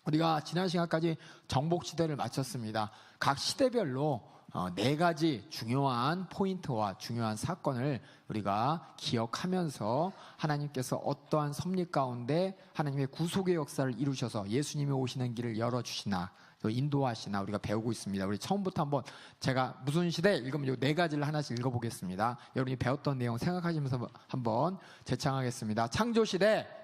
우리가 지난 시간까지 정복 시대를 마쳤습니다. 각 시대별로 4가지 중요한 포인트와 중요한 사건을 우리가 기억하면서 하나님께서 어떠한 섭리 가운데 하나님의 구속의 역사를 이루셔서 예수님이 오시는 길을 열어주시나 또 인도하시나 우리가 배우고 있습니다. 우리 처음부터 한번 제가 무슨 시대 읽으면 이 4가지를 하나씩 읽어보겠습니다. 여러분이 배웠던 내용 생각하시면서 한번 재창하겠습니다. 창조시대.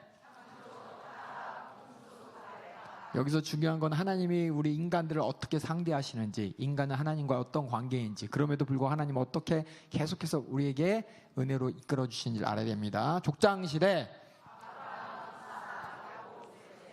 여기서 중요한 건 하나님이 우리 인간들을 어떻게 상대하시는지, 인간은 하나님과 어떤 관계인지, 그럼에도 불구하고 하나님은 어떻게 계속해서 우리에게 은혜로 이끌어 주시는지를 알아야 됩니다. 족장시대.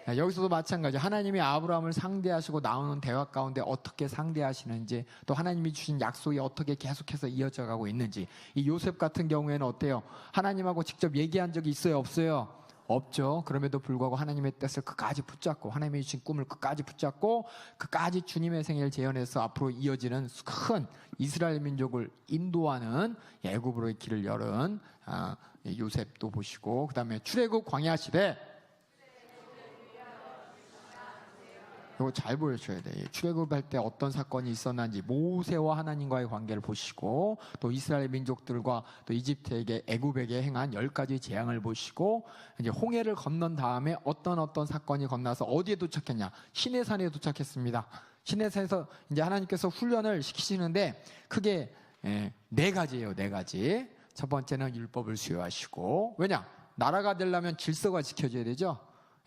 여기서도 마찬가지. 하나님이 아브라함을 상대하시고 나오는 대화 가운데 어떻게 상대하시는지, 또 하나님이 주신 약속이 어떻게 계속해서 이어져 가고 있는지. 이 요셉 같은 경우에는 어때요? 하나님하고 직접 얘기한 적이 있어요, 없어요? 없죠. 그럼에도 불구하고 하나님의 뜻을 끝까지 붙잡고 하나님이 주신 꿈을 끝까지 붙잡고 끝까지 주님의 생애를 재현해서 앞으로 이어지는 큰 이스라엘 민족을 인도하는 애굽으로의 길을 열은 요셉도 보시고, 그 다음에 출애굽 광야 시대. 이거 잘 보여줘야 돼. 출애굽할 때 어떤 사건이 있었는지 모세와 하나님과의 관계를 보시고, 또 이스라엘 민족들과 또 이집트에게 애굽에게 행한 10가지 재앙을 보시고, 이제 홍해를 건넌 다음에 어떤 사건이 건너서 어디에 도착했냐? 시내산에 도착했습니다. 시내산에서 이제 하나님께서 훈련을 시키시는데 크게 4가지예요. 4가지. 첫 번째는 율법을 수여하시고, 왜냐? 나라가 되려면 질서가 지켜져야 되죠.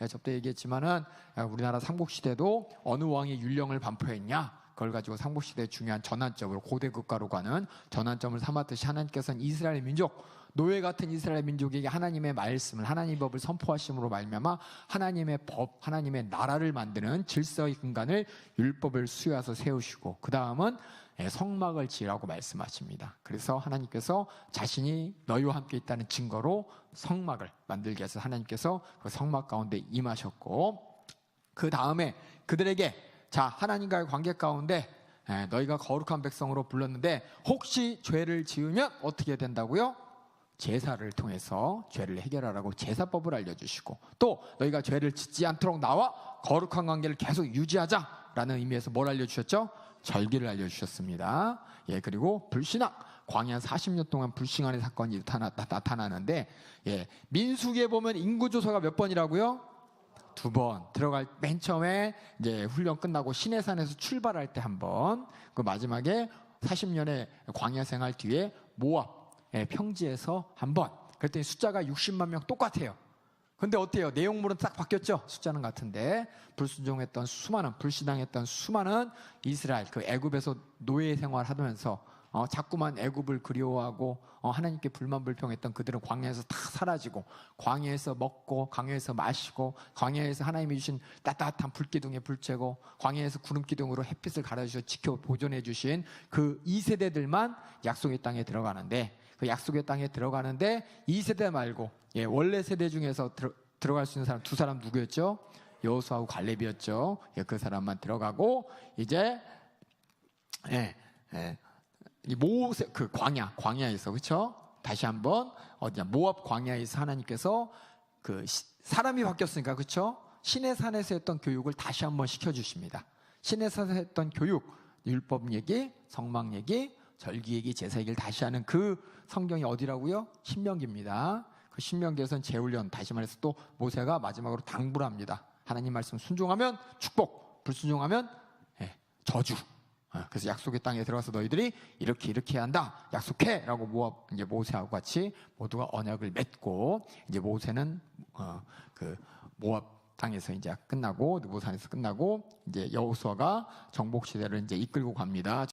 저때 얘기했지만은 우리나라 삼국시대도 어느 왕이 율령을 반포했냐, 그걸 가지고 삼국시대의 중요한 전환점으로 고대 국가로 가는 전환점을 삼았듯이 하나님께서는 이스라엘 민족, 노예 같은 이스라엘 민족에게 하나님의 말씀을, 하나님의 법을 선포하심으로 말미암아 하나님의 법, 하나님의 나라를 만드는 질서의 근간을 율법을 수여해서 세우시고, 그 다음은 성막을 지으라고 말씀하십니다. 그래서 하나님께서 자신이 너희와 함께 있다는 증거로 성막을 만들게 해서 하나님께서 그 성막 가운데 임하셨고, 그 다음에 그들에게 자, 하나님과의 관계 가운데 너희가 거룩한 백성으로 불렀는데 혹시 죄를 지으면 어떻게 된다고요? 제사를 통해서 죄를 해결하라고 제사법을 알려주시고, 또 너희가 죄를 짓지 않도록 나와 거룩한 관계를 계속 유지하자라는 의미에서 뭘 알려주셨죠? 절기를 알려주셨습니다. 그리고 불신앙, 광야 40년 동안 불신앙의 사건이 나타나는데, 민수기에 보면 인구조사가 몇 번이라고요? 2번. 들어갈 맨 처음에 이제 훈련 끝나고 시내산에서 출발할 때 1번, 그 마지막에 40년의 광야 생활 뒤에 모압 평지에서 1번. 그랬더니 숫자가 60만 명 똑같아요. 근데 어때요? 내용물은 딱 바뀌었죠? 숫자는 같은데 불순종했던 수많은, 불신앙했던 수많은 이스라엘, 그 애굽에서 노예 생활하면서 자꾸만 애굽을 그리워하고 하나님께 불만 불평했던 그들은 광야에서 다 사라지고, 광야에서 먹고 광야에서 마시고, 광야에서 하나님이 주신 따뜻한 불기둥에 불 쬐고, 광야에서 구름기둥으로 햇빛을 가려주셔 지켜 보존해 주신 그 2세대들만 약속의 땅에 들어가는데, 그 약속의 땅에 들어가는데 2세대 말고 원래 세대 중에서 들어갈 수 있는 사람 2사람 누구였죠? 여호수아하고 갈렙이었죠. 그 사람만 들어가고, 이제 이 모세, 그 광야에서, 그렇죠? 다시 한번 어디냐, 모압 광야에서 하나님께서 그 사람이 바뀌었으니까, 그렇죠? 시내산에서 했던 교육을 다시 한번 시켜주십니다. 시내산에서 했던 교육, 율법 얘기, 성막 얘기, 절기 얘기, 제사 얘기를 다시 하는 그 성경이 어디라고요? 신명기입니다. 그 신명기에서는 재훈련, 다시 말해서 또 모세가 마지막으로 당부를 합니다. 하나님 말씀 순종하면 축복, 불순종하면 저주. 그래서 약속의 땅에 들어가서 너희들이 이렇게 해야 한다, 약속해! 라고 이제 모세하고 같이 모두가 언약을 맺고, 이제 모세는 그 모압 땅에서 이제 끝나고, 느보산에서 끝나고, 이제 여호수아가 정복 시대를 이제 이끌고 갑니다.